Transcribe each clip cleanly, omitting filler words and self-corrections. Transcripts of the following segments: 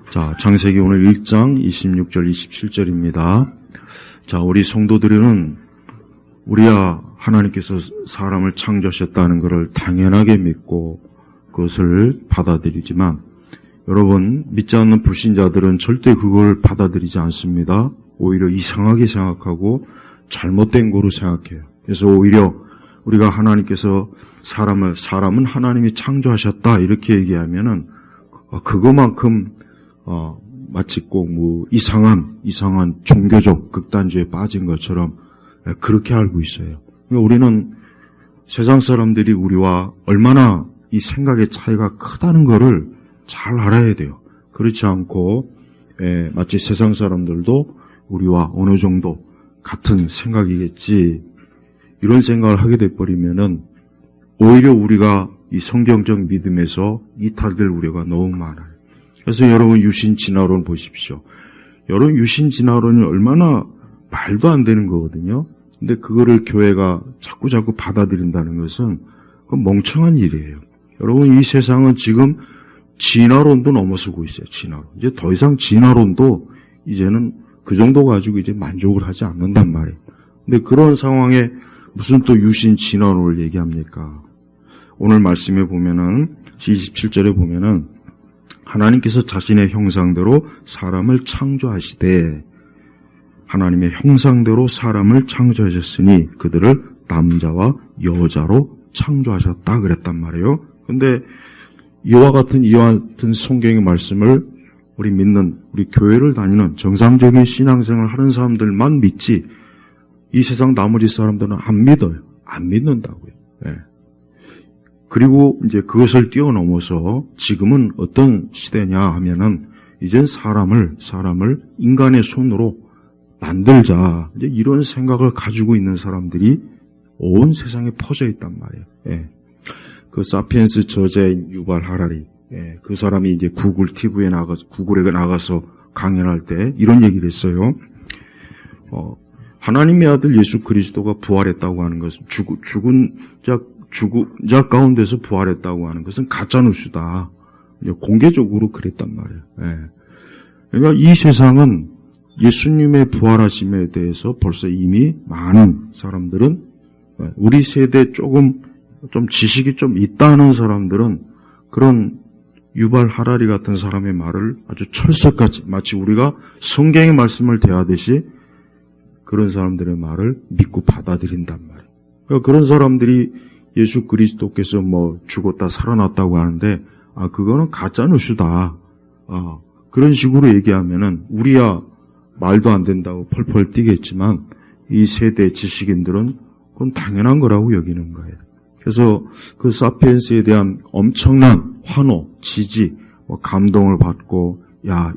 자, 창세기 오늘 1장 26절 27절입니다. 자, 우리 성도들은 우리야 하나님께서 사람을 창조하셨다는 것을 당연하게 믿고 그것을 받아들이지만 여러분, 믿지 않는 불신자들은 절대 그걸 받아들이지 않습니다. 오히려 이상하게 생각하고 잘못된 거로 생각해요. 그래서 오히려 우리가 하나님께서 사람은 하나님이 창조하셨다 이렇게 얘기하면은 그거만큼 마치 꼭 이상한 종교적 극단주의에 빠진 것처럼 그렇게 알고 있어요. 우리는 세상 사람들이 우리와 얼마나 이 생각의 차이가 크다는 것을 잘 알아야 돼요. 그렇지 않고 마치 세상 사람들도 우리와 어느 정도 같은 생각이겠지 이런 생각을 하게 돼버리면은 오히려 우리가 이 성경적 믿음에서 이탈될 우려가 너무 많아요. 그래서 여러분 유신 진화론 보십시오. 여러분 유신 진화론이 얼마나 말도 안 되는 거거든요. 근데 그거를 교회가 자꾸 받아들인다는 것은 그건 멍청한 일이에요. 여러분 이 세상은 지금 진화론도 넘어서고 있어요. 진화론. 이제 더 이상 진화론도 이제는 그 정도 가지고 이제 만족을 하지 않는단 말이에요. 근데 그런 상황에 무슨 또 유신 진화론을 얘기합니까? 오늘 말씀에 보면은 27절에 보면은 하나님께서 자신의 형상대로 사람을 창조하시되 하나님의 형상대로 사람을 창조하셨으니 그들을 남자와 여자로 창조하셨다 그랬단 말이에요. 근데 이와 같은 성경의 말씀을 우리 교회를 다니는 정상적인 신앙생활을 하는 사람들만 믿지 이 세상 나머지 사람들은 안 믿어요. 안 믿는다고요. 네. 그리고 이제 그것을 뛰어넘어서 지금은 어떤 시대냐 하면은 이젠 사람을 인간의 손으로 만들자 이제 이런 생각을 가지고 있는 사람들이 온 세상에 퍼져 있단 말이에요. 예. 그 사피엔스 저자인 유발 하라리, 그 사람이 이제 구글에 나가서 강연할 때 이런 얘기를 했어요. 하나님의 아들 예수 그리스도가 부활했다고 하는 것은 죽은 자 가운데서 부활했다고 하는 것은 가짜뉴스다. 공개적으로 그랬단 말이에요. 예. 그러니까 이 세상은 예수님의 부활하심에 대해서 벌써 이미 많은 사람들은 우리 세대 좀 지식이 좀 있다는 사람들은 그런 유발 하라리 같은 사람의 말을 아주 철석같이 마치 우리가 성경의 말씀을 대하듯이 그런 사람들의 말을 믿고 받아들인단 말이에요. 그러니까 그런 사람들이 예수 그리스도께서 죽었다 살아났다고 하는데 그거는 가짜 뉴스다. 그런 식으로 얘기하면은 우리야 말도 안 된다고 펄펄 뛰겠지만 이 세대 지식인들은 그건 당연한 거라고 여기는 거예요. 그래서 그 사피엔스에 대한 엄청난 환호, 지지, 감동을 받고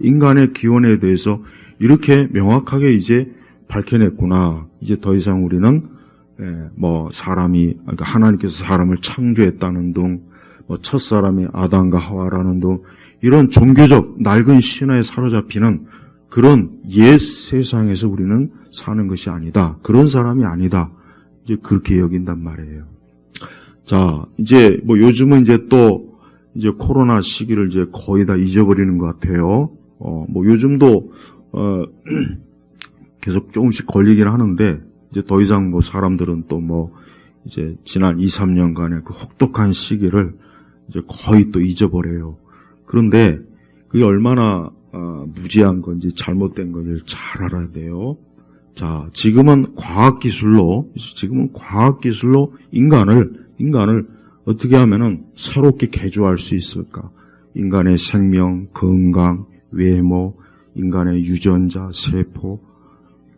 인간의 기원에 대해서 이렇게 명확하게 이제 밝혀냈구나. 이제 더 이상 우리는 그러니까 하나님께서 사람을 창조했다는 등 첫 사람이 아담과 하와라는 등 이런 종교적 낡은 신화에 사로잡히는 그런 옛 세상에서 우리는 사는 것이 아니다. 그런 사람이 아니다. 이제 그렇게 여긴단 말이에요. 자, 이제 요즘은 이제 또 이제 코로나 시기를 이제 거의 다 잊어버리는 것 같아요. 요즘도 계속 조금씩 걸리긴 하는데 이제 더 이상 사람들은 또 이제 지난 2, 3년간의 그 혹독한 시기를 이제 거의 또 잊어버려요. 그런데 그게 얼마나 무지한 건지 잘못된 건지 잘 알아야 돼요. 자, 지금은 과학기술로 인간을 어떻게 하면은 새롭게 개조할 수 있을까? 인간의 생명, 건강, 외모, 인간의 유전자, 세포.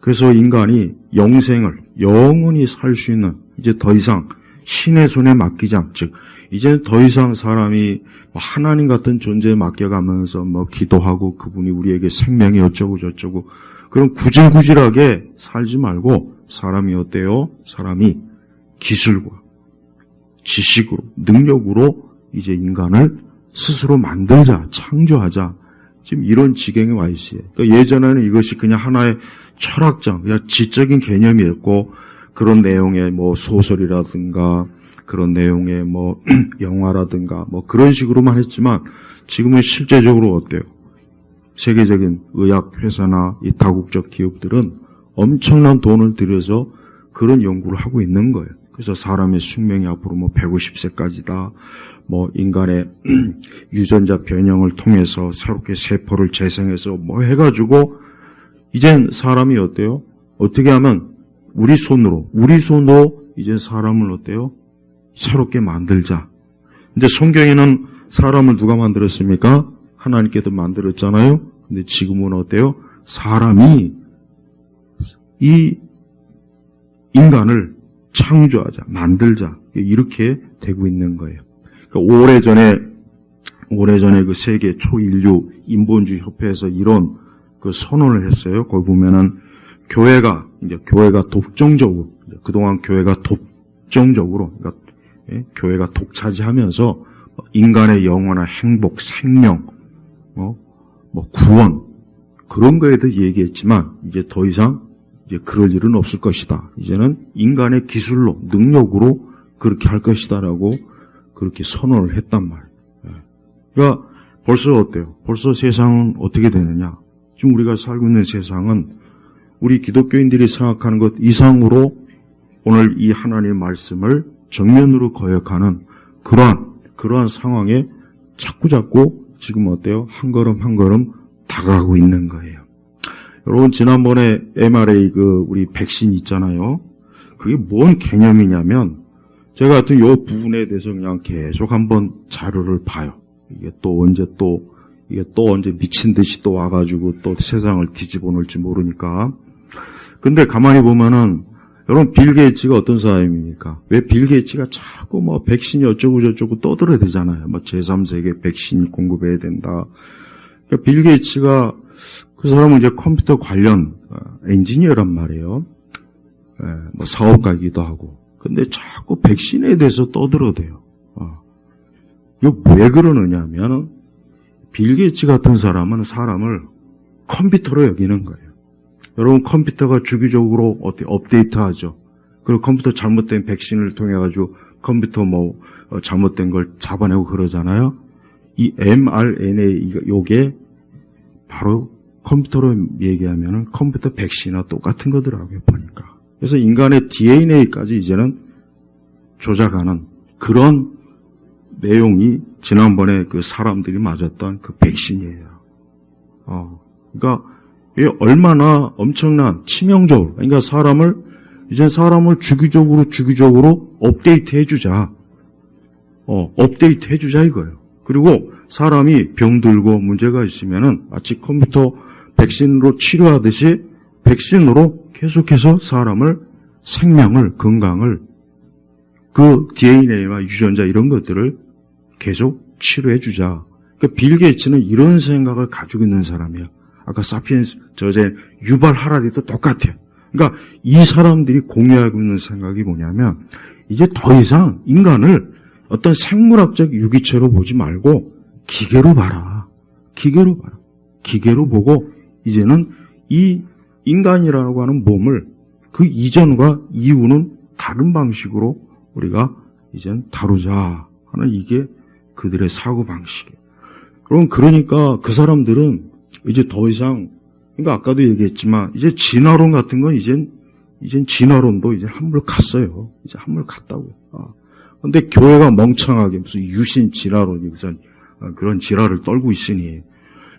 그래서 인간이 영원히 살 수 있는 이제 더 이상 신의 손에 맡기지 않죠. 이제 더 이상 사람이 하나님 같은 존재에 맡겨가면서 기도하고 그분이 우리에게 생명이 어쩌고 저쩌고 그런 구질구질하게 살지 말고 사람이 어때요? 사람이 기술과 지식으로 능력으로 이제 인간을 스스로 만들자, 창조하자. 지금 이런 지경에 와 있어요. 그러니까 예전에는 이것이 그냥 하나의 철학적, 그냥 지적인 개념이었고 그런 내용의 소설이라든가 그런 내용의 영화라든가 그런 식으로만 했지만 지금은 실제적으로 어때요? 세계적인 의학회사나 이 다국적 기업들은 엄청난 돈을 들여서 그런 연구를 하고 있는 거예요. 그래서 사람의 수명이 앞으로 150세까지다. 인간의 유전자 변형을 통해서 새롭게 세포를 재생해서 해가지고, 이젠 사람이 어때요? 어떻게 하면 우리 손으로 이제 사람을 어때요? 새롭게 만들자. 근데 성경에는 사람을 누가 만들었습니까? 하나님께서 만들었잖아요. 근데 지금은 어때요? 사람이 이 인간을 창조하자, 만들자, 이렇게 되고 있는 거예요. 그러니까 오래전에 그 세계 초인류 인본주의 협회에서 이런 그 선언을 했어요. 거기 보면은 교회가 독점적으로, 그동안 교회가 독점적으로, 그러니까 교회가 독차지하면서 인간의 영원한 행복, 생명, 구원, 그런 거에 대해 얘기했지만, 이제 더 이상 그럴 일은 없을 것이다. 이제는 인간의 기술로, 능력으로 그렇게 할 것이다라고 그렇게 선언을 했단 말이에요. 그러니까 벌써 어때요? 벌써 세상은 어떻게 되느냐? 지금 우리가 살고 있는 세상은 우리 기독교인들이 생각하는 것 이상으로 오늘 이 하나님의 말씀을 정면으로 거역하는 그러한 상황에 자꾸 지금 어때요? 한 걸음 한 걸음 다가가고 있는 거예요. 여러분, 지난번에 mRNA 우리 백신 있잖아요. 그게 뭔 개념이냐면, 제가 하여튼 요 부분에 대해서 그냥 계속 한번 자료를 봐요. 이게 또 언제 미친 듯이 또 와가지고 또 세상을 뒤집어 놓을지 모르니까. 근데 가만히 보면은, 여러분, 빌 게이츠가 어떤 사람입니까? 왜 빌 게이츠가 자꾸 백신이 어쩌고저쩌고 떠들어대잖아요. 제3세계 백신 공급해야 된다. 그러니까 빌 게이츠가 그 사람은 이제 컴퓨터 관련 엔지니어란 말이에요. 사업가이기도 하고. 근데 자꾸 백신에 대해서 떠들어대요. 이거 왜 그러느냐면, 빌 게이츠 같은 사람은 사람을 컴퓨터로 여기는 거예요. 여러분, 컴퓨터가 주기적으로 업데이트하죠. 그리고 컴퓨터 잘못된 백신을 통해가지고 컴퓨터 잘못된 걸 잡아내고 그러잖아요. 이 mRNA, 요게 바로 컴퓨터로 얘기하면은 컴퓨터 백신이나 똑같은 거더라고요, 보니까. 그래서 인간의 DNA까지 이제는 조작하는 그런 내용이 지난번에 그 사람들이 맞았던 그 백신이에요. 그러니까 이게 얼마나 엄청난 치명적으로, 그러니까 사람을 주기적으로 업데이트 해주자. 업데이트 해주자 이거예요. 그리고 사람이 병들고 문제가 있으면은 마치 컴퓨터 백신으로 치료하듯이 백신으로 계속해서 사람을 생명을, 건강을, 그 DNA와 유전자 이런 것들을 계속 치료해주자. 그러니까 빌 게이츠는 이런 생각을 가지고 있는 사람이야. 아까 사피엔스 저자 유발 하라리도 똑같아요. 그러니까 이 사람들이 공유하고 있는 생각이 뭐냐면, 이제 더 이상 인간을 어떤 생물학적 유기체로 보지 말고 기계로 봐라. 기계로 보고 이제는 이 인간이라고 하는 몸을 그 이전과 이후는 다른 방식으로 우리가 이젠 다루자 하는 이게 그들의 사고방식이에요. 그러니까 그 사람들은 이제 더 이상, 그러니까 아까도 얘기했지만 이제 진화론 같은 건 이젠 진화론도 이제 한물 갔어요. 이제 한물 갔다고요. 근데 교회가 멍청하게 무슨 유신 진화론이 무슨 그런 지랄을 떨고 있으니,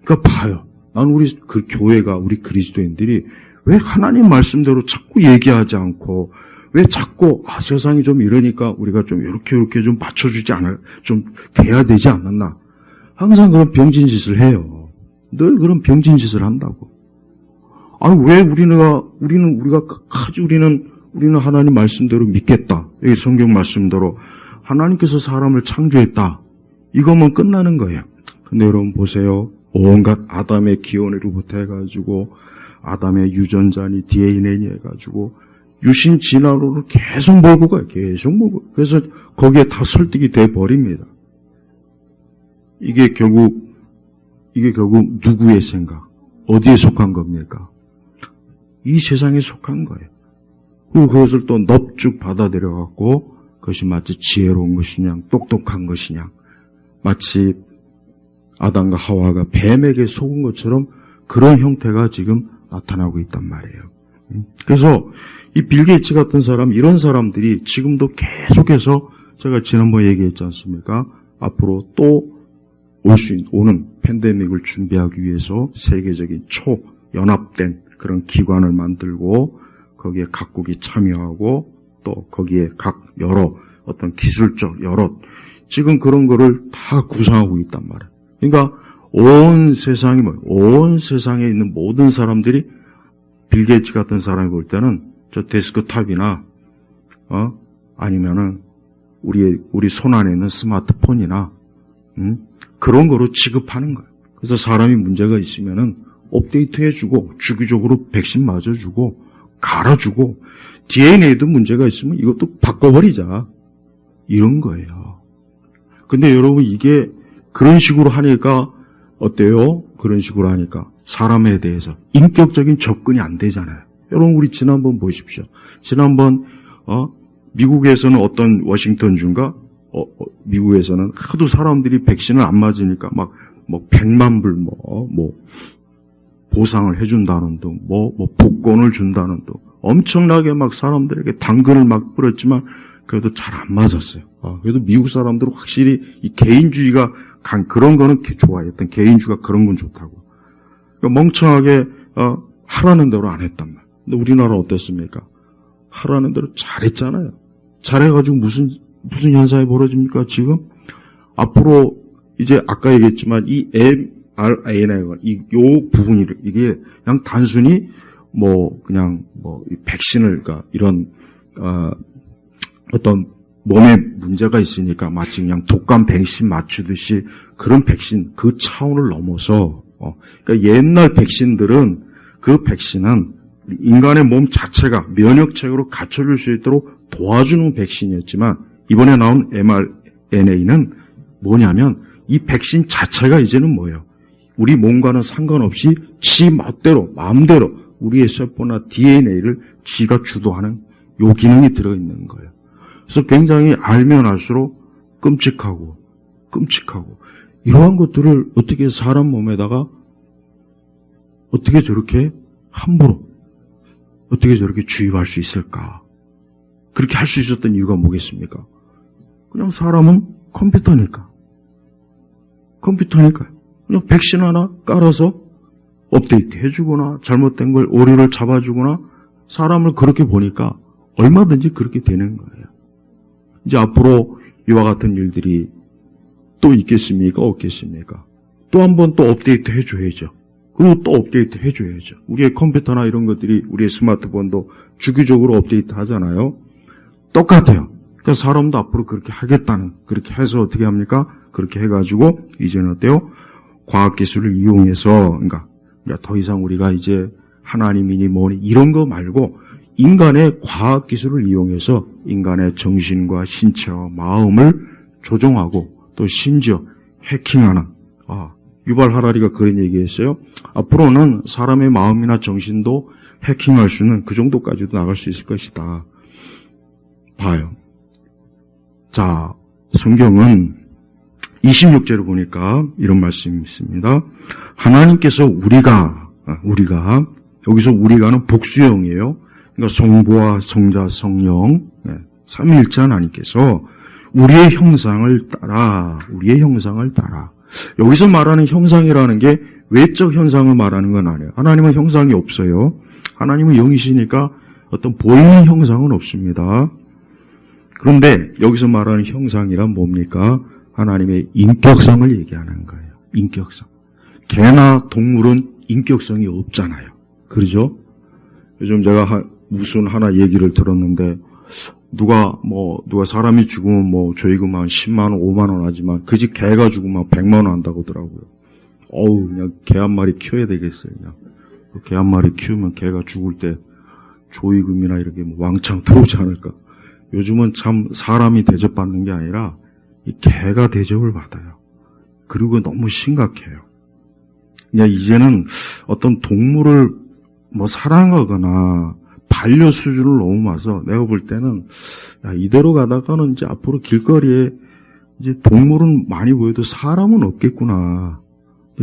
그러니까 봐요. 난 우리 그 교회가, 우리 그리스도인들이 왜 하나님 말씀대로 자꾸 얘기하지 않고, 왜 자꾸 세상이 좀 이러니까 우리가 좀 이렇게 좀 맞춰주지 좀 돼야 되지 않았나? 항상 그런 병진 짓을 해요. 늘 그런 병진 짓을 한다고. 왜 우리는 하나님 말씀대로 믿겠다. 여기 성경 말씀대로 하나님께서 사람을 창조했다. 이거면 끝나는 거예요. 근데 여러분 보세요. 온갖 아담의 기원으로부터 해가지고 아담의 유전자니 DNA니 해가지고 유신 진화론을 계속 몰고 가요. 그래서 거기에 다 설득이 돼 버립니다. 이게 결국 누구의 생각? 어디에 속한 겁니까? 이 세상에 속한 거예요. 그리고 그것을 또 넙죽 받아들여갖고 그것이 마치 지혜로운 것이냐, 똑똑한 것이냐, 마치 아담과 하와가 뱀에게 속은 것처럼 그런 형태가 지금 나타나고 있단 말이에요. 그래서 이 빌 게이츠 같은 사람, 이런 사람들이 지금도 계속해서 제가 지난번에 얘기했지 않습니까? 앞으로 또 오는 팬데믹을 준비하기 위해서 세계적인 초연합된 그런 기관을 만들고 거기에 각국이 참여하고 또 거기에 각 여러 어떤 기술적 여러 지금 그런 거를 다 구상하고 있단 말이에요. 그러니까 온 세상에 있는 모든 사람들이 빌 게이츠 같은 사람이 볼 때는 저 데스크탑이나 아니면은 우리 손 안에 있는 스마트폰이나 그런 거로 취급하는 거예요. 그래서 사람이 문제가 있으면은 업데이트해주고 주기적으로 백신 맞아주고 갈아주고 DNA도 문제가 있으면 이것도 바꿔버리자 이런 거예요. 근데 여러분 이게 그런 식으로 하니까 어때요? 그런 식으로 하니까 사람에 대해서 인격적인 접근이 안 되잖아요. 여러분 우리 지난번 보십시오. 지난번 미국에서는 어떤 워싱턴주인가 미국에서는 하도 사람들이 백신을 안 맞으니까 막 100만 불 보상을 해준다는 등 복권을 준다는 등 엄청나게 막 사람들에게 당근을 막 뿌렸지만 그래도 잘 안 맞았어요. 그래도 미국 사람들은 확실히 이 개인주의가 그런 거는 좋아했던 개인주의가 그런 건 좋다고. 그러니까 멍청하게 하라는 대로 안 했단 말이에요. 근데 우리나라 어땠습니까? 하라는 대로 잘했잖아요. 잘해가지고 무슨 현상이 벌어집니까? 지금 앞으로 이제 아까 얘기했지만 이 mRNA가 요 부분이 이게 그냥 단순히 백신을 그러니까 이런 어떤 몸에 문제가 있으니까 마치 그냥 독감 백신 맞추듯이 그런 백신 그 차원을 넘어서 그러니까 옛날 백신들은 그 백신은 인간의 몸 자체가 면역체계로 갖춰줄 수 있도록 도와주는 백신이었지만 이번에 나온 mRNA는 뭐냐면 이 백신 자체가 이제는 뭐예요? 우리 몸과는 상관없이 지 멋대로 마음대로 우리의 세포나 DNA를 지가 주도하는 요 기능이 들어있는 거예요. 그래서 굉장히 알면 알수록 끔찍하고 이러한 것들을 어떻게 사람 몸에다가 어떻게 저렇게 함부로 어떻게 저렇게 주입할 수 있을까? 그렇게 할 수 있었던 이유가 뭐겠습니까? 그냥 사람은 컴퓨터니까요. 그냥 백신 하나 깔아서 업데이트 해주거나 잘못된 걸 오류를 잡아주거나 사람을 그렇게 보니까 얼마든지 그렇게 되는 거예요. 이제 앞으로 이와 같은 일들이 또 있겠습니까? 없겠습니까? 또 한 번 또 업데이트 해줘야죠. 그리고 또 업데이트 해줘야죠. 우리의 컴퓨터나 이런 것들이 우리의 스마트폰도 주기적으로 업데이트 하잖아요. 똑같아요. 그러니까 사람도 앞으로 그렇게 하겠다는, 그렇게 해서 어떻게 합니까? 그렇게 해가지고 이제는 어때요? 과학기술을 이용해서 그러니까 더 이상 우리가 이제 하나님이니 뭐니 이런 거 말고 인간의 과학기술을 이용해서 인간의 정신과 신체와 마음을 조종하고 또 심지어 해킹하는 유발 하라리가 그런 얘기했어요. 앞으로는 사람의 마음이나 정신도 해킹할 수 있는 그 정도까지도 나갈 수 있을 것이다. 봐요. 자, 성경은 26절을 보니까 이런 말씀이 있습니다. 하나님께서 우리가 여기서 우리가는 복수형이에요. 그러니까 성부와 성자, 성령, 삼위일체 하나님께서 우리의 형상을 따라 여기서 말하는 형상이라는 게 외적 현상을 말하는 건 아니에요. 하나님은 형상이 없어요. 하나님은 영이시니까 어떤 보이는 형상은 없습니다. 그런데 여기서 말하는 형상이란 뭡니까? 하나님의 인격성을 얘기하는 거예요. 인격성. 개나 동물은 인격성이 없잖아요. 그러죠? 요즘 제가 무슨 하나 얘기를 들었는데 누가 사람이 죽으면 조이금만 10만 원, 5만 원 하지만 그 집 개가 죽으면 100만 원 한다고 하더라고요. 그냥 개 한 마리 키워야 되겠어요. 그냥 개 한 마리 키우면 개가 죽을 때 조이금이나 이렇게 왕창 들어오지 않을까. 요즘은 참 사람이 대접받는 게 아니라 이 개가 대접을 받아요. 그리고 너무 심각해요. 그냥 이제는 어떤 동물을 사랑하거나 반려 수준을 넘어서 내가 볼 때는 이대로 가다가는 이제 앞으로 길거리에 이제 동물은 많이 보여도 사람은 없겠구나.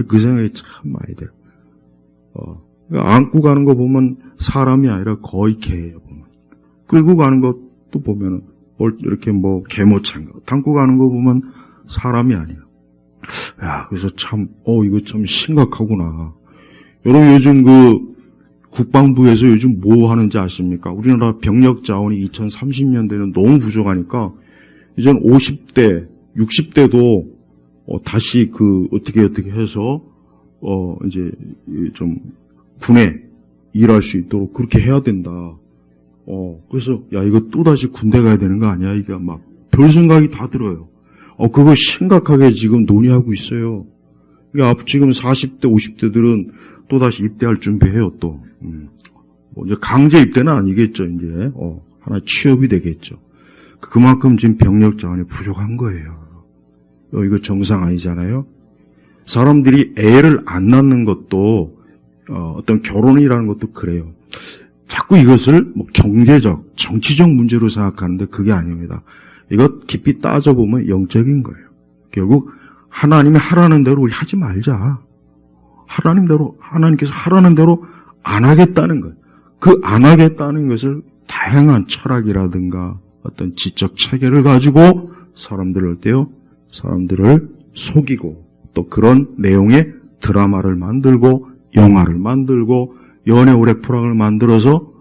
그 생각이 참 많이 돼요. 안고 가는 거 보면 사람이 아니라 거의 개예요, 보면. 끌고 가는 것도 보면은, 이렇게 개모찬 거. 담고 가는 거 보면 사람이 아니에요. 야, 그래서 참, 이거 참 심각하구나. 여러분, 요즘 국방부에서 요즘 뭐 하는지 아십니까? 우리나라 병력 자원이 2030년대는 너무 부족하니까, 이젠 50대, 60대도, 다시 어떻게 해서, 이제, 좀, 군에 일할 수 있도록 그렇게 해야 된다. 그래서, 야, 이거 또다시 군대 가야 되는 거 아니야? 이게 막, 별 생각이 다 들어요. 그거 심각하게 지금 논의하고 있어요. 그러니까 지금 40대, 50대들은 또다시 입대할 준비해요, 또. 이제 강제 입대는 아니겠죠, 이제. 하나 취업이 되겠죠. 그만큼 지금 병력 자원이 부족한 거예요. 이거 정상 아니잖아요? 사람들이 애를 안 낳는 것도, 어떤 결혼이라는 것도 그래요. 자꾸 이것을 경제적, 정치적 문제로 생각하는데 그게 아닙니다. 이거 깊이 따져보면 영적인 거예요. 결국 하나님이 하라는 대로 우리 하지 말자. 하나님께서 하라는 대로 안 하겠다는 거예요. 그 안 하겠다는 것을 다양한 철학이라든가 어떤 지적 체계를 가지고 사람들을 속이고 또 그런 내용의 드라마를 만들고 영화를 만들고 연애 오래프랑을 만들어서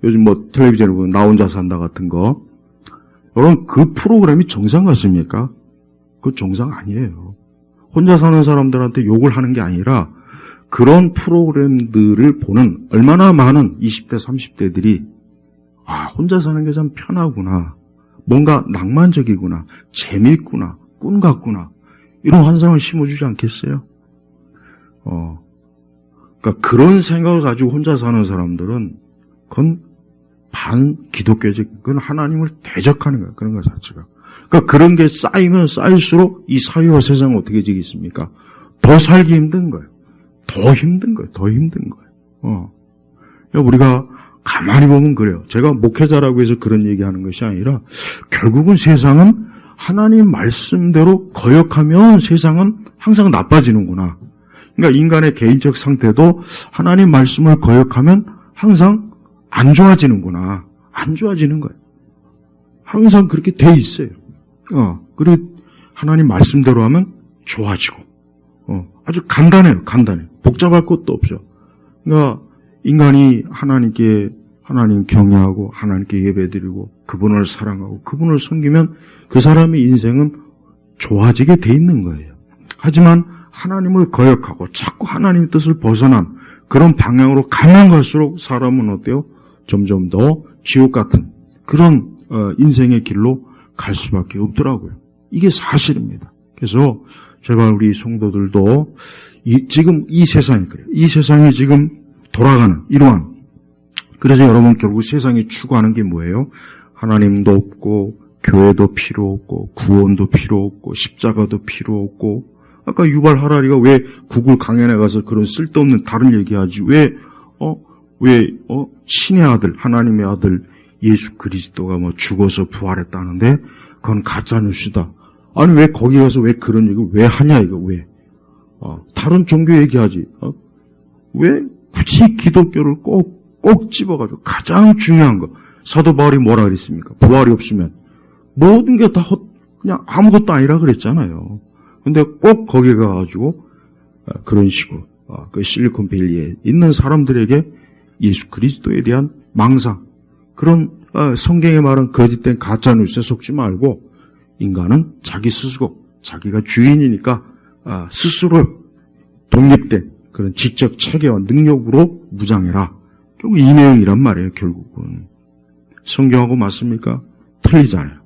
요즘 텔레비전에 보면 나 혼자 산다 같은 거. 여러분, 그 프로그램이 정상 같습니까? 그거 정상 아니에요. 혼자 사는 사람들한테 욕을 하는 게 아니라 그런 프로그램들을 보는 얼마나 많은 20대, 30대들이 혼자 사는 게 참 편하구나. 뭔가 낭만적이구나. 재밌구나. 꿈 같구나. 이런 환상을 심어주지 않겠어요? 그러니까 그런 생각을 가지고 혼자 사는 사람들은 그건 반기독교적, 그건 하나님을 대적하는 거예요. 그런 것 자체가. 그러니까 그런 게 쌓이면 쌓일수록 이 사회와 세상은 어떻게 지겠습니까? 더 살기 힘든 거예요. 더 힘든 거예요. 우리가 가만히 보면 그래요. 제가 목회자라고 해서 그런 얘기하는 것이 아니라 결국은 세상은 하나님 말씀대로 거역하면 세상은 항상 나빠지는구나. 그러니까 인간의 개인적 상태도 하나님 말씀을 거역하면 항상 안 좋아지는구나. 안 좋아지는 거예요. 항상 그렇게 돼 있어요. 그리고 하나님 말씀대로 하면 좋아지고. 아주 간단해요. 복잡할 것도 없죠. 그러니까 인간이 하나님 경외하고 하나님께 예배드리고 그분을 사랑하고 그분을 섬기면 그 사람의 인생은 좋아지게 돼 있는 거예요. 하지만 하나님을 거역하고 자꾸 하나님의 뜻을 벗어난 그런 방향으로 가면 갈수록 사람은 어때요? 점점 더 지옥 같은 그런 인생의 길로 갈 수밖에 없더라고요. 이게 사실입니다. 그래서 제발 우리 성도들도 지금 이 세상이 그래요. 이 세상이 지금 돌아가는 이러한. 그래서 여러분 결국 세상이 추구하는 게 뭐예요? 하나님도 없고 교회도 필요 없고 구원도 필요 없고 십자가도 필요 없고. 아까 유발 하라리가 왜 구글 강연에 가서 그런 쓸데없는 다른 얘기하지? 왜 신의 아들, 하나님의 아들 예수 그리스도가 죽어서 부활했다는데 그건 가짜 뉴스다. 아니 왜 거기 가서 왜 그런 얘기를 왜 하냐 이거 왜? 다른 종교 얘기하지. 왜 굳이 기독교를 꼭 집어가지고 가장 중요한 거. 사도 바울이 뭐라 그랬습니까? 부활이 없으면 모든 게 다 그냥 아무것도 아니라 그랬잖아요. 근데 꼭 거기 가가지고 그런 식으로 그 실리콘밸리에 있는 사람들에게 예수 그리스도에 대한 망상, 그런 성경에 말한 거짓된 가짜 뉴스에 속지 말고 인간은 자기 스스로 자기가 주인이니까 스스로 독립된 그런 지적 체계와 능력으로 무장해라. 결국 이 내용이란 말이에요. 결국은 성경하고 맞습니까? 틀리잖아요.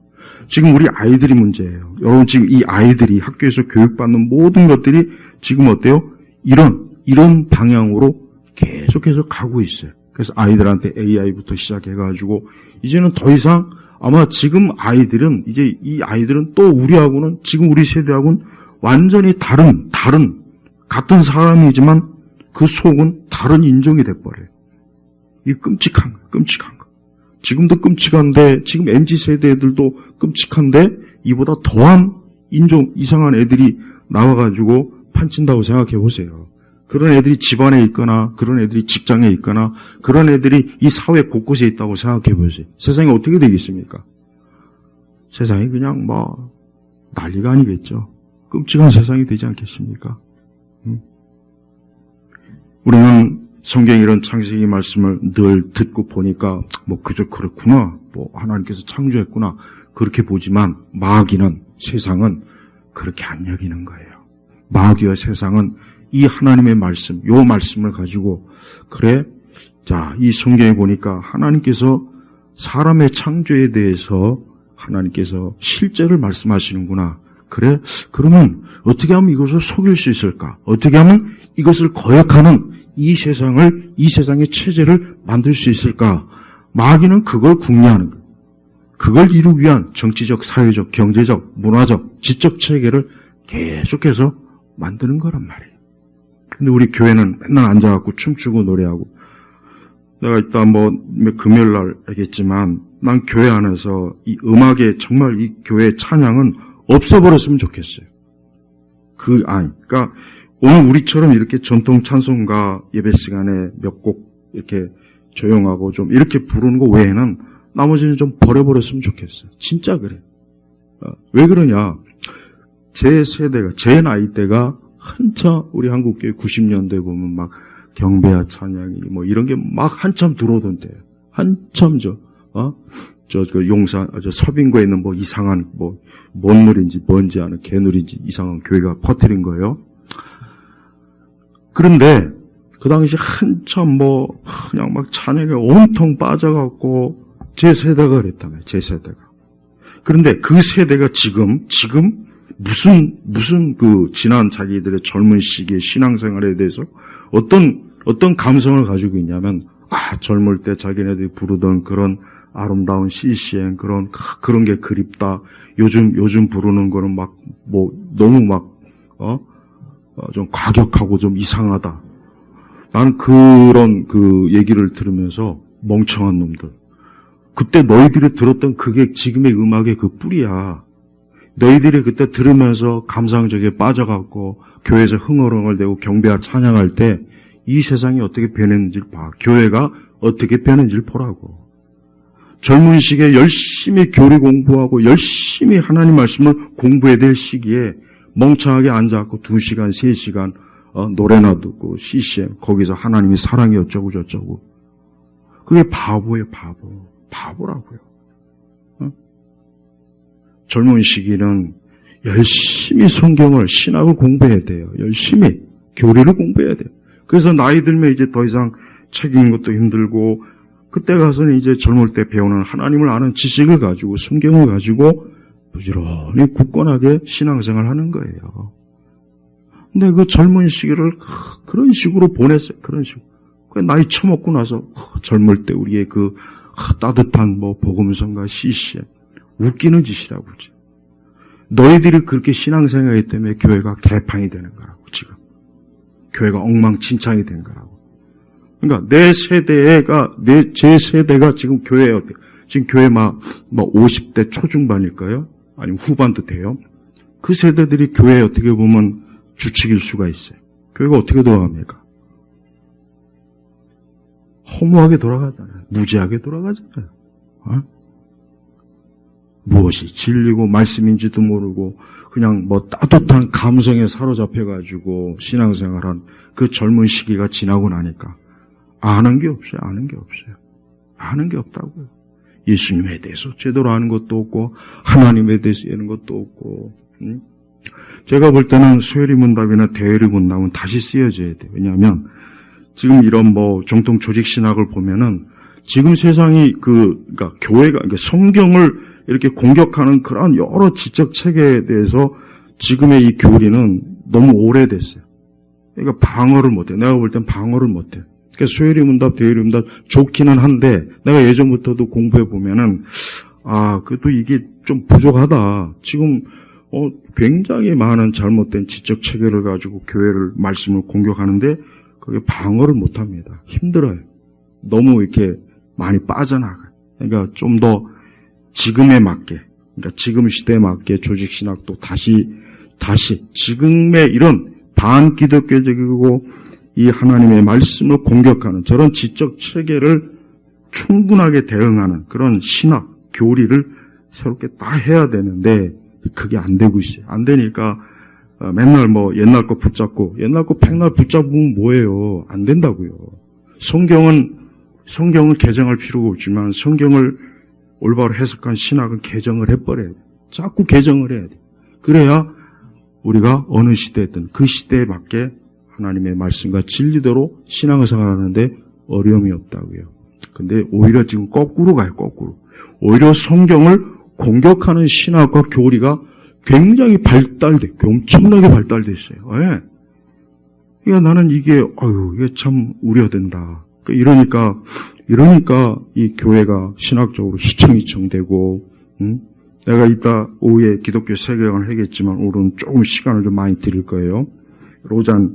지금 우리 아이들이 문제예요. 여러분 지금 이 아이들이 학교에서 교육받는 모든 것들이 지금 어때요? 이런 방향으로 계속해서 가고 있어요. 그래서 아이들한테 AI부터 시작해가지고 이제는 더 이상 아마 지금 아이들은 이제 이 아이들은 또 우리하고는 지금 우리 세대하고는 완전히 다른 같은 사람이지만 그 속은 다른 인종이 돼버려요. 이게 끔찍한 거. 지금도 끔찍한데 지금 MZ세대 애들도 끔찍한데 이보다 더한 인종 이상한 애들이 나와가지고 판친다고 생각해 보세요. 그런 애들이 집안에 있거나 그런 애들이 직장에 있거나 그런 애들이 이 사회 곳곳에 있다고 생각해 보세요. 세상이 어떻게 되겠습니까? 세상이 그냥 뭐 난리가 아니겠죠. 끔찍한 세상이 되지 않겠습니까? 우리는 성경 이런 창세기 말씀을 늘 듣고 보니까 뭐 그저 그렇구나, 뭐 하나님께서 창조했구나 그렇게 보지만 마귀는, 세상은 그렇게 안 여기는 거예요. 마귀와 세상은 이 하나님의 말씀, 요 말씀을 가지고 그래, 자, 이 성경에 보니까 하나님께서 사람의 창조에 대해서 하나님께서 실제를 말씀하시는구나. 그래, 그러면 어떻게 하면 이것을 속일 수 있을까? 어떻게 하면 이것을 거역하는 이 세상의 체제를 만들 수 있을까? 마귀는 그걸 궁리하는 거예요. 그걸 이루기 위한 정치적, 사회적, 경제적, 문화적, 지적 체계를 계속해서 만드는 거란 말이에요. 근데 우리 교회는 맨날 앉아갖고 춤추고 노래하고, 내가 이따 뭐 금요일 날 알겠지만 난 교회 안에서 이 음악에 정말 이 교회 찬양은 없어버렸으면 좋겠어요. 그러니까 오늘 우리처럼 이렇게 전통 찬송가 예배 시간에 몇 곡 이렇게 조용하고 좀 이렇게 부르는 거 외에는 나머지는 좀 버려버렸으면 좋겠어요. 진짜 그래. 왜 그러냐? 제 세대가, 제 나이 때가 한참 우리 한국교회 90년대 보면 막 경배와 찬양이 뭐 이런 게 막 한참 들어오던 때예요. 한참 그 용산, 서빙고에 있는 뭐 이상한 뭔 놀인지 뭔지 아는 개놀인지 이상한 교회가 퍼뜨린 거예요. 그런데 그 당시 한참 그냥 막 찬양에 온통 빠져갖고 제 세대가 그랬다며, 제 세대가. 그런데 그 세대가 지금 무슨 그 지난 자기들의 젊은 시기의 신앙생활에 대해서 어떤 감성을 가지고 있냐면, 젊을 때 자기네들이 부르던 그런 아름다운 CCM 그런 게 그립다. 요즘 부르는 거는 너무 좀 과격하고 좀 이상하다. 나는 그런 그 얘기를 들으면서 멍청한 놈들. 그때 너희들이 들었던 그게 지금의 음악의 그 뿌리야. 너희들이 그때 들으면서 감상적에 빠져갖고 교회에서 흥얼흥얼대고 경배와 찬양할 때 이 세상이 어떻게 변했는지를 봐. 교회가 어떻게 변했는지를 보라고. 젊은 시기에 열심히 교리 공부하고 열심히 하나님 말씀을 공부해야 될 시기에 멍청하게 앉아갖고 2시간, 3시간 노래나 듣고 CCM 거기서 하나님이 사랑이 어쩌고 저쩌고. 그게 바보예요, 바보. 바보라고요. 젊은 시기는 열심히 성경을, 신학을 공부해야 돼요. 열심히 교리를 공부해야 돼요. 그래서 나이 들면 이제 더 이상 책 읽는 것도 힘들고, 그때 가서는 이제 젊을 때 배우는 하나님을 아는 지식을 가지고 성경을 가지고 부지런히 굳건하게 신앙생활을 하는 거예요. 근데 그 젊은 시기를 그런 식으로 보냈어요. 그런 식으로. 나이 처먹고 나서 젊을 때 우리의 그 따뜻한 복음성과 CCM 웃기는 짓이라고 그러죠. 너희들이 그렇게 신앙생활하기 때문에 교회가 개판이 되는 거라고. 지금 교회가 엉망진창이 된 거라고. 그러니까 제 세대가 지금 교회에 어때요? 지금 교회 50대 초중반일까요? 아니면 후반도 돼요. 그 세대들이 교회에 어떻게 보면 주축일 수가 있어요. 교회가 어떻게 돌아갑니까? 허무하게 돌아가잖아요. 무지하게 돌아가잖아요. 무엇이 진리고 말씀인지도 모르고 그냥 따뜻한 감성에 사로잡혀가지고 신앙생활한 그 젊은 시기가 지나고 나니까 아는 게 없어요. 아는 게 없어요. 아는 게 없다고요. 예수님에 대해서 제대로 아는 것도 없고 하나님에 대해서 아는 것도 없고. 제가 볼 때는 소요리 문답이나 대요리 문답은 다시 쓰여져야 돼요. 왜냐하면 지금 이런 정통 조직 신학을 보면은 지금 세상이 그러니까 교회가, 그러니까 성경을 이렇게 공격하는 그런 여러 지적 체계에 대해서 지금의 이 교리는 너무 오래됐어요. 그러니까 방어를 못해. 내가 볼 땐 방어를 못해. 그러니까 소요리 문답, 대요리 문답 좋기는 한데 내가 예전부터도 공부해 보면은 그래도 이게 좀 부족하다. 지금 굉장히 많은 잘못된 지적 체계를 가지고 교회를 말씀을 공격하는데 그게 방어를 못합니다. 힘들어요. 너무 이렇게 많이 빠져나가요. 그러니까 좀 더 지금에 맞게, 그러니까 지금 시대에 맞게 조직신학도 다시 지금의 이런 반기독교적이고 이 하나님의 말씀을 공격하는 저런 지적 체계를 충분하게 대응하는 그런 신학, 교리를 새롭게 다 해야 되는데 그게 안 되고 있어요. 안 되니까 맨날 뭐 옛날 거 붙잡고 옛날 거 백날 붙잡으면 뭐예요? 안 된다고요. 성경을 개정할 필요가 없지만 성경을 올바로 해석한 신학은 개정을 해버려야 돼. 자꾸 개정을 해야 돼. 그래야 우리가 어느 시대든 그 시대에 맞게 하나님의 말씀과 진리대로 신앙생활을 하는데 어려움이 없다고요. 근데 오히려 지금 거꾸로 가요. 거꾸로. 오히려 성경을 공격하는 신학과 교리가 굉장히 엄청나게 발달돼 있어요. 예. 그러니까 나는 이게 참 우려된다. 이러니까 이 교회가 신학적으로 희청희청되고, 내가 이따 오후에 기독교 세계관을 하겠지만 오늘은 조금 시간을 좀 많이 드릴 거예요. 로잔의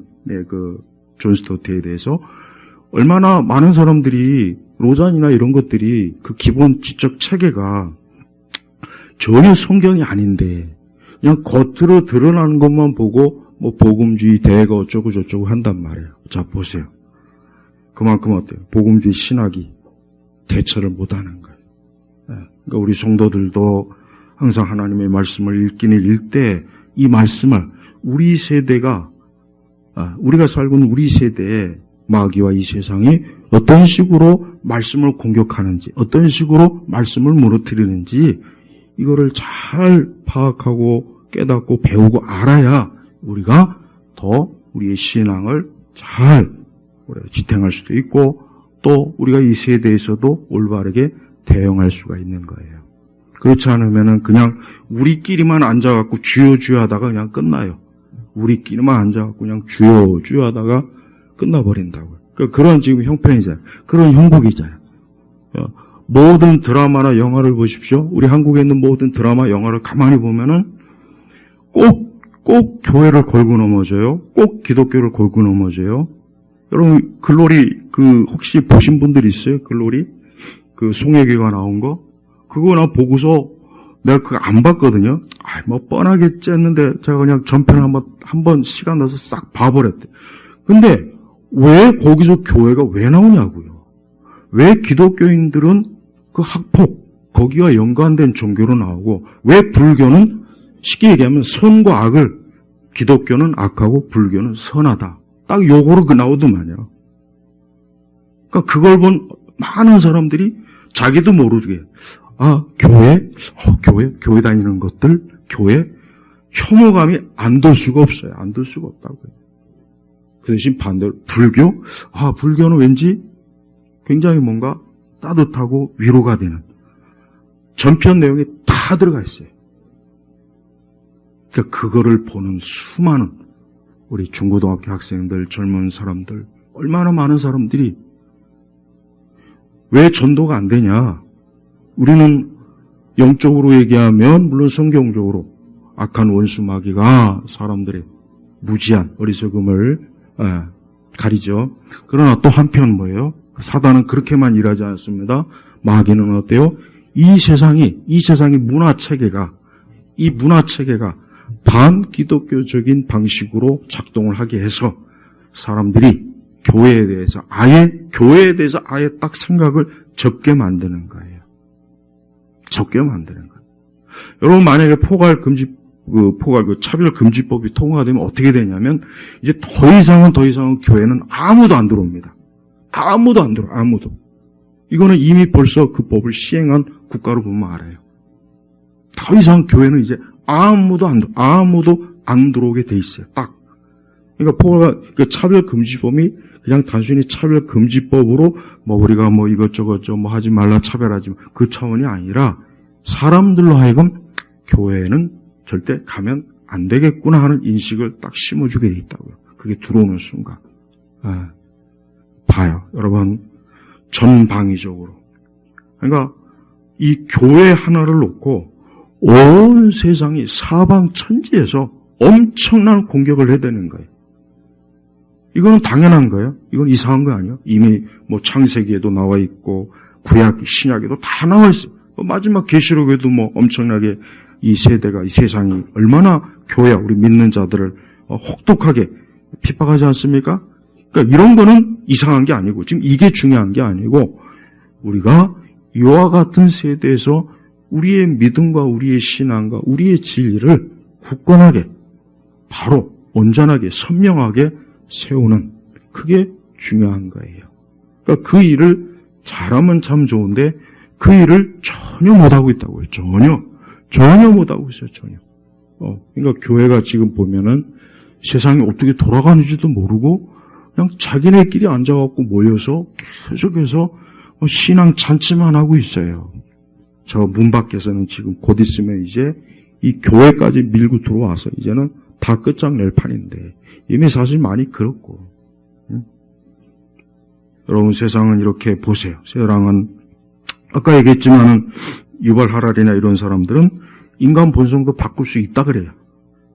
존 스토트에 대해서 얼마나 많은 사람들이 로잔이나 이런 것들이 그 기본 지적 체계가 전혀 성경이 아닌데 그냥 겉으로 드러나는 것만 보고 뭐 복음주의 대거 어쩌고 저쩌고 한단 말이에요. 자 보세요. 그만큼 어때요? 복음주의 신학이 대처를 못하는 거예요. 그러니까 우리 성도들도 항상 하나님의 말씀을 읽기는 읽되 이 말씀을 우리 세대가 우리가 살고 있는 우리 세대에 마귀와 이 세상이 어떤 식으로 말씀을 공격하는지 어떤 식으로 말씀을 무너뜨리는지 이거를 잘 파악하고 깨닫고 배우고 알아야 우리가 더 우리의 신앙을 잘 지탱할 수도 있고 또 우리가 이 세대에서도 올바르게 대응할 수가 있는 거예요. 그렇지 않으면은 그냥 우리끼리만 앉아갖고 주여 하다가 그냥 끝나요. 우리끼리만 앉아갖고 그냥 주여 하다가 끝나버린다고요. 그런 지금 형편이잖아요. 그런 형국이잖아요. 모든 드라마나 영화를 보십시오. 우리 한국에 있는 모든 드라마, 영화를 가만히 보면은 꼭 교회를 걸고 넘어져요. 꼭 기독교를 걸고 넘어져요. 여러분, 글로리, 혹시 보신 분들 있어요? 글로리? 송혜교가 나온 거? 그거 나 보고서 내가 그거 안 봤거든요? 뭐 뻔하겠지 했는데 제가 그냥 전편을 한번 시간 나서 싹 봐버렸대. 근데 왜 거기서 교회가 왜 나오냐고요? 왜 기독교인들은 그 학폭, 거기와 연관된 종교로 나오고 왜 불교는 쉽게 얘기하면 선과 악을 기독교는 악하고 불교는 선하다. 딱 요거로 나오더만요. 그러니까 그걸 본 많은 사람들이 자기도 모르게 교회 다니는 것들, 교회 혐오감이 안 들 수가 없어요. 안 들 수가 없다고요. 그 대신 반대로 불교는 왠지 굉장히 뭔가 따뜻하고 위로가 되는 전편 내용이 다 들어가 있어요. 그러니까 그거를 보는 수많은 우리 중고등학교 학생들, 젊은 사람들, 얼마나 많은 사람들이 왜 전도가 안 되냐? 우리는 영적으로 얘기하면 물론 성경적으로 악한 원수 마귀가 사람들의 무지한 어리석음을 가리죠. 그러나 또 한편 뭐예요? 사단은 그렇게만 일하지 않습니다. 마귀는 어때요? 이 세상이 이 문화체계가 반기독교적인 방식으로 작동을 하게 해서 사람들이 교회에 대해서 아예 딱 생각을 적게 만드는 거예요. 적게 만드는 거예요. 여러분 만약에 차별금지법이 통과가 되면 어떻게 되냐면 이제 더 이상은 교회는 아무도 안 들어옵니다. 아무도 안 들어요. 아무도. 이거는 이미 벌써 그 법을 시행한 국가로 보면 알아요. 더 이상 교회는 이제 아무도 안 들어오게 돼 있어요. 딱. 그러니까 차별금지법이 그냥 단순히 차별금지법으로 우리가 이것저것 하지 말라 차별하지 그 차원이 아니라 사람들로 하여금 교회는 절대 가면 안 되겠구나 하는 인식을 딱 심어주게 돼 있다고요. 그게 들어오는 순간. 봐요. 여러분, 전방위적으로. 그러니까 이 교회 하나를 놓고 온 세상이 사방천지에서 엄청난 공격을 해야 되는 거예요. 이거는 당연한 거예요. 이건 이상한 거 아니에요. 이미 창세기에도 나와 있고 구약, 신약에도 다 나와 있어요. 마지막 계시록에도 엄청나게 이 세상이 얼마나 교회, 우리 믿는 자들을 혹독하게 핍박하지 않습니까? 그러니까 이런 거는 이상한 게 아니고 지금 이게 중요한 게 아니고 우리가 이와 같은 세대에서 우리의 믿음과 우리의 신앙과 우리의 진리를 굳건하게 바로 온전하게 선명하게 세우는 그게 중요한 거예요. 그러니까 그 일을 잘하면 참 좋은데 그 일을 전혀 못하고 있다고요. 전혀 못하고 있어요. 전혀. 그러니까 교회가 지금 보면은 세상이 어떻게 돌아가는지도 모르고 그냥 자기네끼리 앉아갖고 모여서 계속해서 신앙 잔치만 하고 있어요. 저 문 밖에서는 지금 곧 있으면 이제 이 교회까지 밀고 들어와서 이제는 다 끝장낼 판인데 이미 사실 많이 그렇고. 여러분 세상은 이렇게 보세요. 세상은 아까 얘기했지만은 유발 하랄이나 이런 사람들은 인간 본성도 바꿀 수 있다 그래요.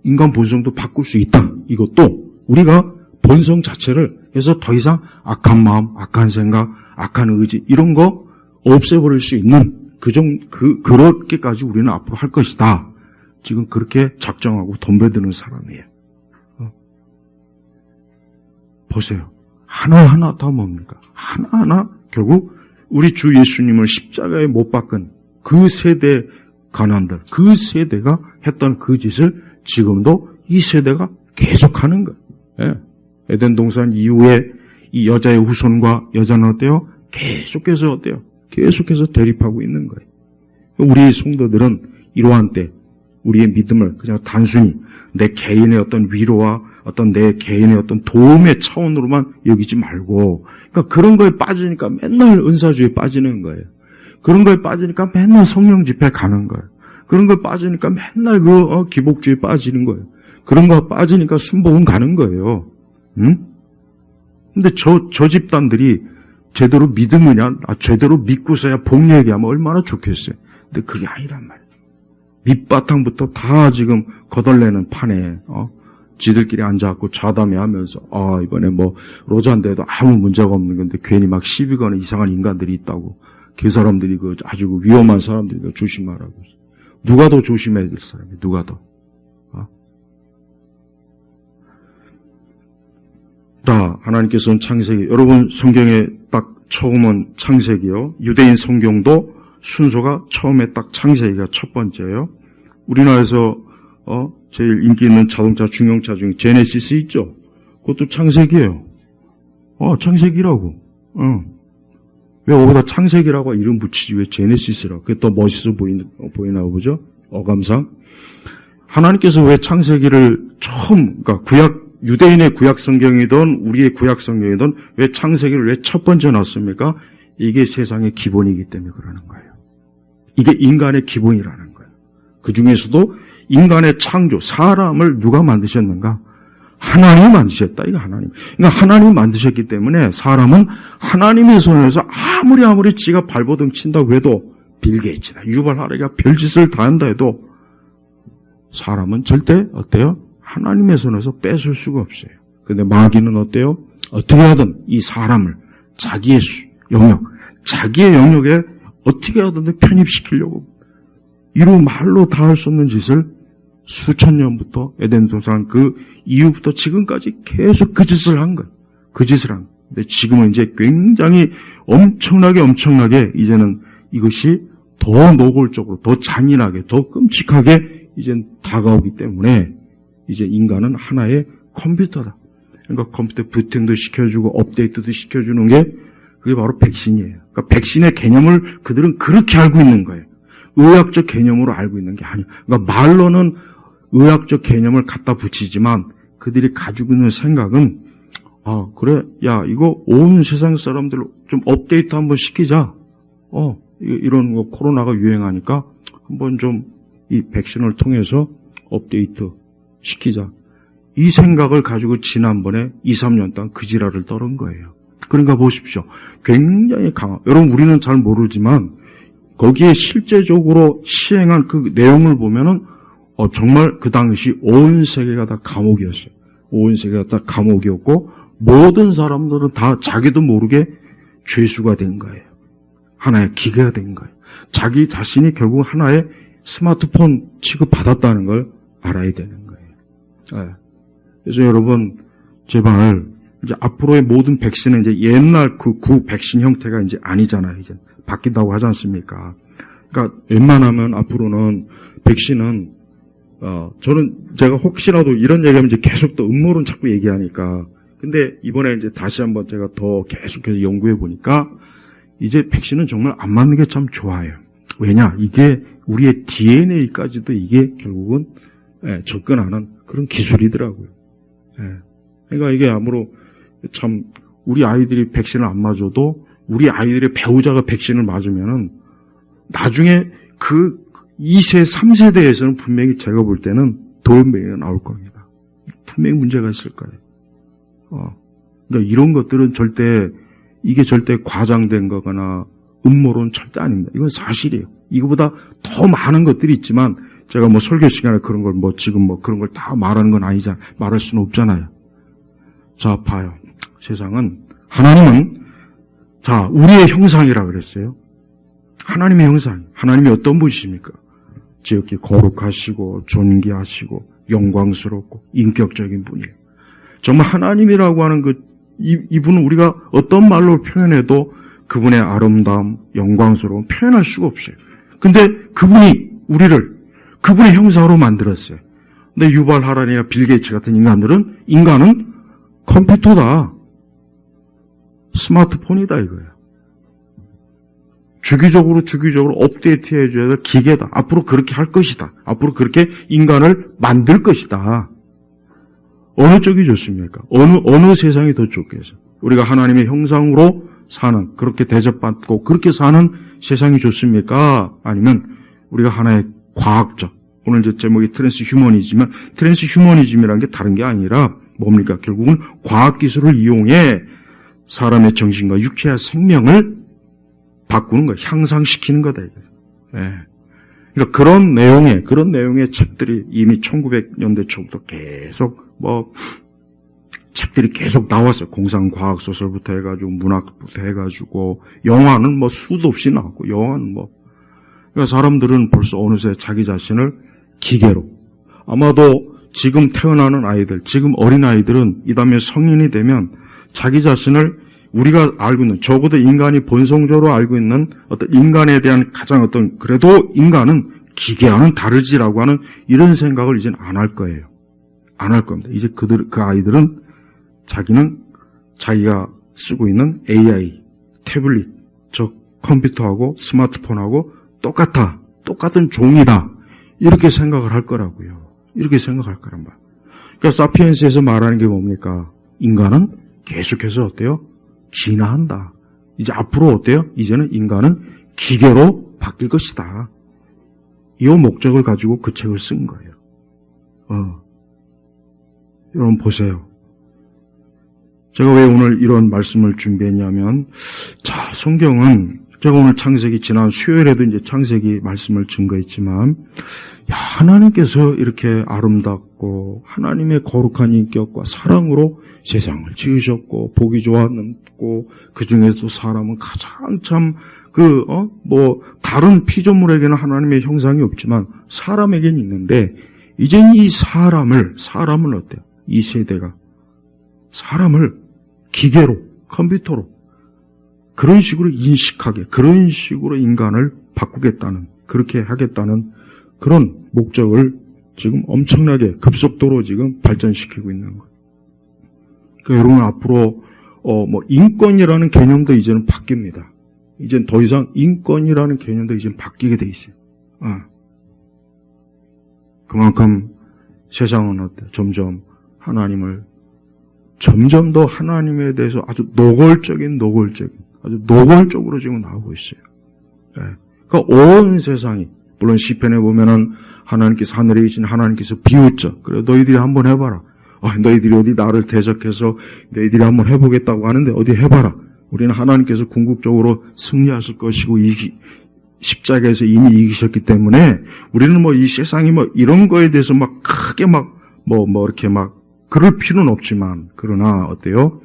인간 본성도 바꿀 수 있다. 이것도 우리가 본성 자체를 해서 더 이상 악한 마음, 악한 생각, 악한 의지 이런 거 없애버릴 수 있는 그렇게까지 우리는 앞으로 할 것이다. 지금 그렇게 작정하고 덤벼드는 사람이에요. 보세요. 하나하나 다 뭡니까? 하나하나 결국 우리 주 예수님을 십자가에 못 박은 그 세대 가난들, 그 세대가 했던 그 짓을 지금도 이 세대가 계속하는 거예요. 예. 에덴 동산 이후에 이 여자의 후손과 여자는 어때요? 계속해서 어때요? 계속해서 대립하고 있는 거예요. 우리 성도들은 이러한 때 우리의 믿음을 그냥 단순히 내 개인의 어떤 위로와 어떤 내 개인의 어떤 도움의 차원으로만 여기지 말고, 그러니까 그런 거에 빠지니까 맨날 은사주에 빠지는 거예요. 그런 거에 빠지니까 맨날 성령 집회 가는 거예요. 그런 거에 빠지니까 맨날 기복주에 빠지는 거예요. 그런 거 빠지니까 순복음 가는 거예요. 응? 근데 저 집단들이 제대로 믿으느냐, 제대로 믿고서야 복 얘기하면 얼마나 좋겠어요. 근데 그게 아니란 말이에요. 밑바탕부터 다 지금 거덜내는 판에, 지들끼리 앉아갖고 좌담회하면서 이번에 로잔데도 아무 문제가 없는 건데 괜히 막 시비 거는 이상한 인간들이 있다고. 그 사람들이 아주 위험한 사람들이니까 조심하라고. 누가 더 조심해야 될 사람이에요? 누가 더? 자, 하나님께서는 창세기, 여러분 성경에 딱 처음은 창세기요. 유대인 성경도 순서가 처음에 딱 창세기가 첫 번째예요. 우리나라에서 제일 인기 있는 자동차 중형차 중에 제네시스 있죠? 그것도 창세기예요. 창세기라고. 왜 거기다 창세기라고 이름 붙이지 왜 제네시스라고? 그게 더 멋있어 보이나 보죠? 어감상. 하나님께서 왜 창세기를 그러니까 유대인의 구약 성경이든 우리의 구약 성경이든 왜 창세기를 왜 첫 번째 놨습니까? 이게 세상의 기본이기 때문에 그러는 거예요. 이게 인간의 기본이라는 거예요. 그 중에서도 인간의 창조, 사람을 누가 만드셨는가? 하나님이 만드셨다. 이거 하나님. 그러니까 하나님이 만드셨기 때문에 사람은 하나님의 손에서 아무리 지가 발버둥 친다고 해도 빌 게이츠나 유발 하랄이가 별짓을 다 한다 해도 사람은 절대 어때요? 하나님의 손에서 뺏을 수가 없어요. 근데 마귀는 어때요? 어떻게 하든 이 사람을 자기의 영역에 어떻게 하든 편입시키려고 이루 말로 다 할 수 없는 짓을 수천 년부터 에덴 동산 그 이후부터 지금까지 계속 그 짓을 한 거예요. 그 짓을 한 거예요. 근데 지금은 이제 굉장히 엄청나게 이제는 이것이 더 노골적으로, 더 잔인하게, 더 끔찍하게 이제 다가오기 때문에 이제 인간은 하나의 컴퓨터다. 그러니까 컴퓨터 부팅도 시켜주고 업데이트도 시켜주는 게 그게 바로 백신이에요. 그러니까 백신의 개념을 그들은 그렇게 알고 있는 거예요. 의학적 개념으로 알고 있는 게 아니에요. 그러니까 말로는 의학적 개념을 갖다 붙이지만 그들이 가지고 있는 생각은 그래, 야 이거 온 세상 사람들 좀 업데이트 한번 시키자. 이런 거 코로나가 유행하니까 한번 좀 이 백신을 통해서 업데이트 시키자. 이 생각을 가지고 지난번에 2, 3년 동안 그 지랄을 떨은 거예요. 그러니까 보십시오. 굉장히 여러분 우리는 잘 모르지만 거기에 실제적으로 시행한 그 내용을 보면은 정말 그 당시 온 세계가 다 감옥이었어요. 온 세계가 다 감옥이었고 모든 사람들은 다 자기도 모르게 죄수가 된 거예요. 하나의 기계가 된 거예요. 자기 자신이 결국 하나의 스마트폰 취급받았다는 걸 알아야 되는 거예요. 그래서 여러분 제발 이제 앞으로의 모든 백신은 이제 옛날 그 구 백신 형태가 이제 아니잖아요. 이제 바뀐다고 하지 않습니까? 그러니까 웬만하면 앞으로는 백신은 저는 제가 혹시라도 이런 얘기하면 이제 계속 또 음모론 자꾸 얘기하니까 근데 이번에 이제 다시 한번 제가 더 계속해서 연구해 보니까 이제 백신은 정말 안 맞는 게 참 좋아요. 왜냐? 이게 우리의 DNA까지도 이게 결국은 접근하는 그런 기술이더라고요. 그러니까 이게 아무로 참 우리 아이들이 백신을 안 맞아도 우리 아이들의 배우자가 백신을 맞으면은 나중에 그 2세, 3세대에서는 분명히 제가 볼 때는 돌연변이가 나올 겁니다. 분명히 문제가 있을 거예요. 그러니까 이런 것들은 이게 절대 과장된 거거나 음모론 절대 아닙니다. 이건 사실이에요. 이거보다 더 많은 것들이 있지만 제가 뭐 설교 시간에 그런 걸 지금 그런 걸 다 말하는 건 아니잖아요. 말할 수는 없잖아요. 자, 봐요. 세상은, 하나님은, 우리의 형상이라 그랬어요. 하나님의 형상. 하나님이 어떤 분이십니까? 지극히 거룩하시고, 존귀하시고, 영광스럽고, 인격적인 분이에요. 정말 하나님이라고 하는 이분은 우리가 어떤 말로 표현해도 그분의 아름다움, 영광스러움 표현할 수가 없어요. 근데 그분이 그분의 형상으로 만들었어요. 근데 유발 하란이나 빌 게이츠 같은 인간은 컴퓨터다. 스마트폰이다 이거예요. 주기적으로 업데이트 해줘야 될 기계다. 앞으로 그렇게 할 것이다. 앞으로 그렇게 인간을 만들 것이다. 어느 쪽이 좋습니까? 어느 세상이 더 좋겠어요? 우리가 하나님의 형상으로 사는, 그렇게 대접받고 그렇게 사는 세상이 좋습니까? 아니면 우리가 하나의 과학적, 오늘 이제 제목이 트랜스휴머니즘이라는 게 다른 게 아니라 뭡니까? 결국은 과학기술을 이용해 사람의 정신과 육체와 생명을 바꾸는 거, 향상시키는 거다. 그러니까 그런 내용의 책들이 이미 1900년대 초부터 계속 책들이 계속 나왔어요. 공상과학소설부터 해가지고, 문학부터 해가지고, 영화는 수도 없이 나왔고, 영화는 그러니까 사람들은 벌써 어느새 자기 자신을 기계로, 아마도 지금 태어나는 아이들, 지금 어린아이들은 이 다음에 성인이 되면 자기 자신을 우리가 알고 있는, 적어도 인간이 본성적으로 알고 있는 어떤 인간에 대한 가장 그래도 인간은 기계와는 다르지라고 하는 이런 생각을 이제는 안 할 거예요. 안 할 겁니다. 이제 그 아이들은 자기가 쓰고 있는 AI, 태블릿, 컴퓨터하고 스마트폰하고 똑같은 종이다. 이렇게 생각을 할 거라고요. 이렇게 생각할 거란 말. 그러니까 사피엔스에서 말하는 게 뭡니까? 인간은 계속해서 어때요? 진화한다. 이제 앞으로 어때요? 이제는 인간은 기계로 바뀔 것이다. 이 목적을 가지고 그 책을 쓴 거예요. 여러분 보세요. 제가 왜 오늘 이런 말씀을 준비했냐면, 성경은 제가 오늘 지난 수요일에도 이제 창세기 말씀을 증거했지만, 하나님께서 이렇게 아름답고 하나님의 거룩한 인격과 사랑으로 세상을 지으셨고 보기 좋았고 그 중에서도 사람은 가장 다른 피조물에게는 하나님의 형상이 없지만 사람에게는 있는데 이젠 이 사람을 어때요? 이 세대가 사람을 기계로 컴퓨터로 그런 식으로 인식하게 그런 식으로 인간을 바꾸겠다는 그렇게 하겠다는 그런 목적을 지금 엄청나게 급속도로 지금 발전시키고 있는 거예요. 그러니까 여러분 앞으로 인권이라는 개념도 이제는 바뀝니다. 이젠 더 이상 인권이라는 개념도 이제는 바뀌게 돼 있어요. 그만큼 세상은 어때? 점점 더 하나님에 대해서 아주 노골적으로 지금 나오고 있어요. 그러니까 온 세상이 물론 시편에 보면은 하나님께서 하늘에 계신 하나님께서 비웃죠. 그래 너희들이 한번 해봐라. 너희들이 어디 나를 대적해서 너희들이 한번 해보겠다고 하는데 어디 해봐라. 우리는 하나님께서 궁극적으로 승리하실 것이고 십자가에서 이미 이기셨기 때문에 우리는 이 세상이 이런 거에 대해서 크게 이렇게 그럴 필요는 없지만 그러나 어때요?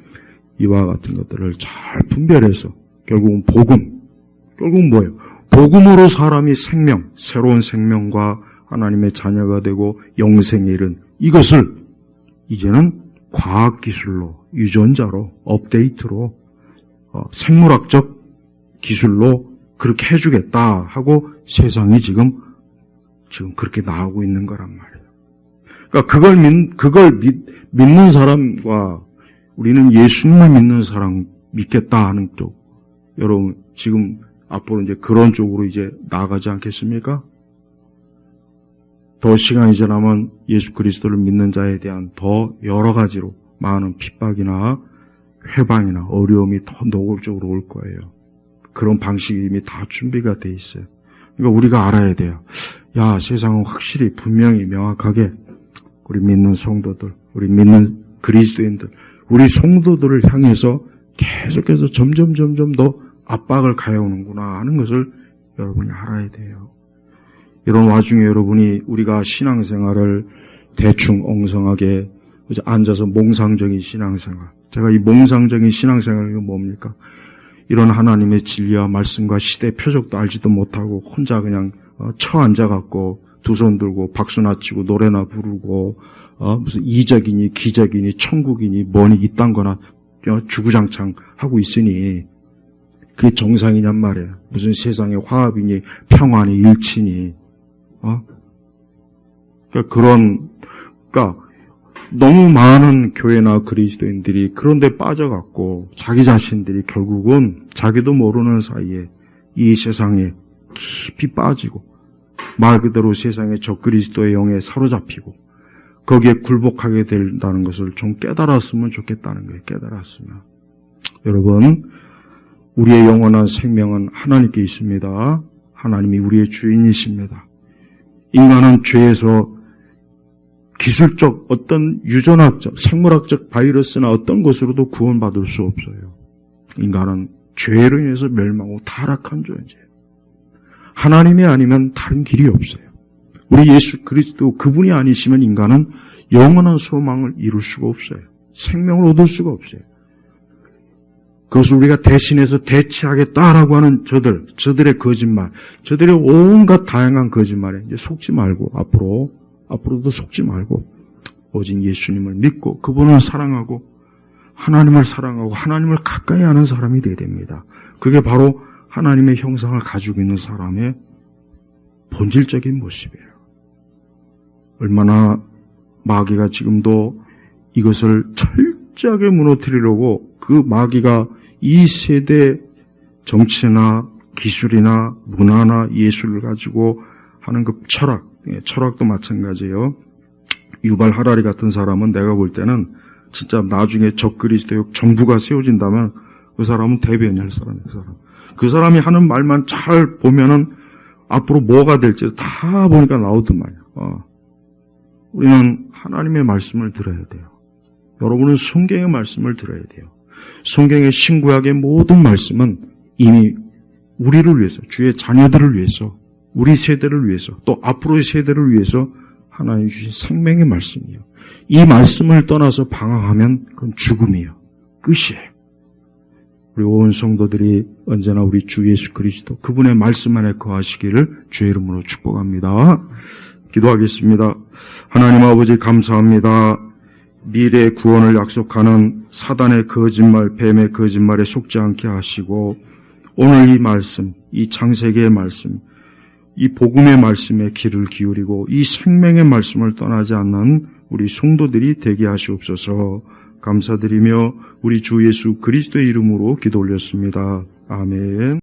이와 같은 것들을 잘 분별해서 결국은 결국은 뭐예요? 복음으로 사람이 새로운 생명과 하나님의 자녀가 되고 영생에 이른 이것을 이제는 과학기술로, 유전자로, 업데이트로, 생물학적 기술로 그렇게 해주겠다 하고 세상이 지금 그렇게 나오고 있는 거란 말이에요. 그러니까 그걸 믿는 사람과 우리는 예수님을 믿는 사람 믿겠다 하는 쪽, 여러분 지금 앞으로 이제 그런 쪽으로 이제 나아가지 않겠습니까? 더 시간이 지나면 예수 그리스도를 믿는 자에 대한 더 여러 가지로 많은 핍박이나 회방이나 어려움이 더 노골적으로 올 거예요. 그런 방식이 이미 다 준비가 돼 있어요. 그러니까 우리가 알아야 돼요. 야, 세상은 확실히 분명히 명확하게 우리 믿는 성도들, 우리 믿는 그리스도인들, 우리 성도들을 향해서 계속해서 점점 더 압박을 가해오는구나 하는 것을 여러분이 알아야 돼요. 이런 와중에 여러분이 우리가 신앙생활을 대충 엉성하게 앉아서 몽상적인 신앙생활, 제가 이 몽상적인 신앙생활이 뭡니까? 이런 하나님의 진리와 말씀과 시대 표적도 알지도 못하고 혼자 그냥 처앉아갖고 두 손 들고 박수나 치고 노래나 부르고 무슨 이적이니 기적이니 천국이니 뭐니 이딴 거나 주구장창 하고 있으니 그게 정상이냔 말이에요. 무슨 세상의 화합이니 평화니 일치니 그러니까 너무 많은 교회나 그리스도인들이 그런데 빠져갖고 자기 자신들이 결국은 자기도 모르는 사이에 이 세상에 깊이 빠지고 말 그대로 세상의 적그리스도의 영에 사로잡히고 거기에 굴복하게 된다는 것을 좀 깨달았으면 좋겠다는 거예요. 깨달았으면. 여러분, 우리의 영원한 생명은 하나님께 있습니다. 하나님이 우리의 주인이십니다. 인간은 죄에서 기술적 어떤 유전학적, 생물학적 바이러스나 어떤 것으로도 구원받을 수 없어요. 인간은 죄로 인해서 멸망하고 타락한 존재예요. 하나님이 아니면 다른 길이 없어요. 우리 예수 그리스도 그분이 아니시면 인간은 영원한 소망을 이룰 수가 없어요. 생명을 얻을 수가 없어요. 그것을 우리가 대신해서 대체하겠다라고 하는 저들의 거짓말, 저들의 온갖 다양한 거짓말에 이제 속지 말고 앞으로도 속지 말고 오직 예수님을 믿고 그분을 사랑하고 하나님을 사랑하고 하나님을 가까이 하는 사람이 되어야 됩니다. 그게 바로 하나님의 형상을 가지고 있는 사람의 본질적인 모습이에요. 얼마나 마귀가 지금도 이것을 철저하게 무너뜨리려고 그 마귀가 이 세대 정치나 기술이나 문화나 예술을 가지고 하는 그 철학도 마찬가지예요. 유발 하라리 같은 사람은 내가 볼 때는 진짜 나중에 적그리스도의 정부가 세워진다면 그 사람은 대변할 사람이에요. 그 사람이 하는 말만 잘 보면은 앞으로 뭐가 될지 다 보니까 나오더만요. 우리는 하나님의 말씀을 들어야 돼요. 여러분은 성경의 말씀을 들어야 돼요. 성경의 신구약의 모든 말씀은 이미 우리를 위해서, 주의 자녀들을 위해서, 우리 세대를 위해서, 또 앞으로의 세대를 위해서 하나님 주신 생명의 말씀이에요. 이 말씀을 떠나서 방황하면 그건 죽음이에요. 끝이에요. 우리 온 성도들이 언제나 우리 주 예수 그리스도 그분의 말씀 안에 거하시기를 주의 이름으로 축복합니다. 기도하겠습니다. 하나님 아버지 감사합니다. 미래 구원을 약속하는 사단의 거짓말, 뱀의 거짓말에 속지 않게 하시고 오늘 이 말씀, 이 창세기의 말씀, 이 복음의 말씀에 귀를 기울이고 이 생명의 말씀을 떠나지 않는 우리 성도들이 되게 하시옵소서. 감사드리며 우리 주 예수 그리스도의 이름으로 기도 올렸습니다. 아멘.